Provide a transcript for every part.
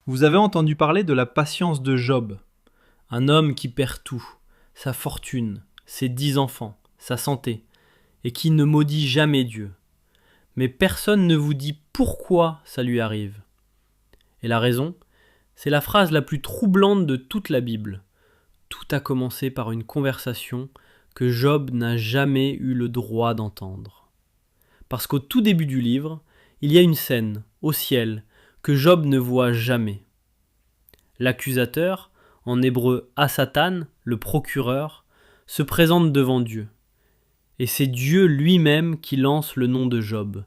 Vous avez entendu parler de la patience de Job, un homme qui perd tout, sa fortune, ses 10 enfants, sa santé, et qui ne maudit jamais Dieu. Mais personne ne vous dit pourquoi ça lui arrive. Et la raison, c'est la phrase la plus troublante de toute la Bible. Tout a commencé par une conversation que Job n'a jamais eu le droit d'entendre. Parce qu'au tout début du livre, il y a une scène, au ciel, que Job ne voit jamais. L'accusateur, en hébreu Hasatan, le procureur, se présente devant Dieu. Et c'est Dieu lui-même qui lance le nom de Job.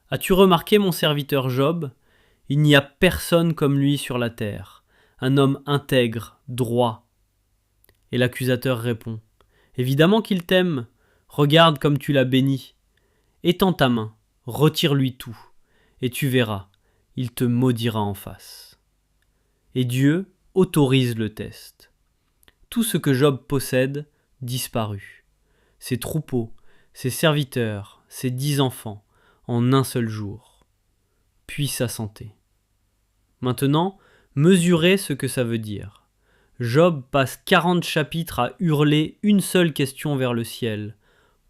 As-tu remarqué mon serviteur Job ? Il n'y a personne comme lui sur la terre, un homme intègre, droit. Et l'accusateur répond : Évidemment qu'il t'aime, regarde comme tu l'as béni. Étends ta main, retire-lui tout, et tu verras, il te maudira en face. Et Dieu autorise le test. Tout ce que Job possède disparut. Ses troupeaux, ses serviteurs, ses 10 enfants, en un seul jour. Puis sa santé. Maintenant, mesurez ce que ça veut dire. Job passe 40 chapitres à hurler une seule question vers le ciel.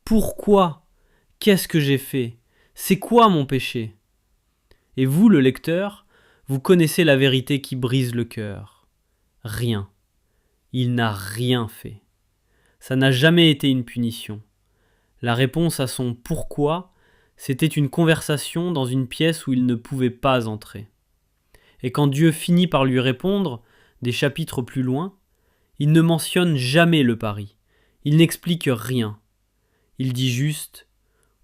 Pourquoi ? Qu'est-ce que j'ai fait ? C'est quoi mon péché ? Et vous, le lecteur, vous connaissez la vérité qui brise le cœur. Rien. Il n'a rien fait. Ça n'a jamais été une punition. La réponse à son pourquoi, c'était une conversation dans une pièce où il ne pouvait pas entrer. Et quand Dieu finit par lui répondre, des chapitres plus loin, il ne mentionne jamais le pari. Il n'explique rien. Il dit juste :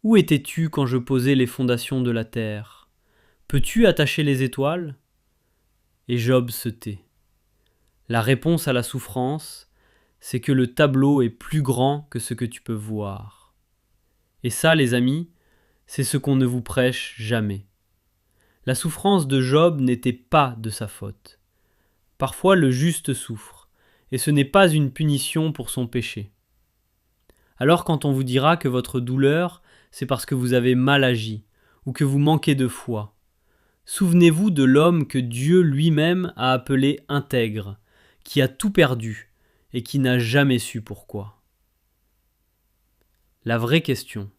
Où étais-tu quand je posais les fondations de la terre ? Peux-tu attacher les étoiles ? Et Job se tait. La réponse à la souffrance, c'est que le tableau est plus grand que ce que tu peux voir. Et ça, les amis, c'est ce qu'on ne vous prêche jamais. La souffrance de Job n'était pas de sa faute. Parfois le juste souffre, et ce n'est pas une punition pour son péché. Alors quand on vous dira que votre douleur, c'est parce que vous avez mal agi, ou que vous manquez de foi, souvenez-vous de l'homme que Dieu lui-même a appelé intègre, qui a tout perdu, et qui n'a jamais su pourquoi. La vraie question,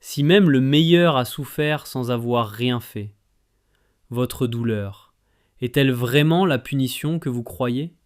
si même le meilleur a souffert sans avoir rien fait, votre douleur est-elle vraiment la punition que vous croyez ?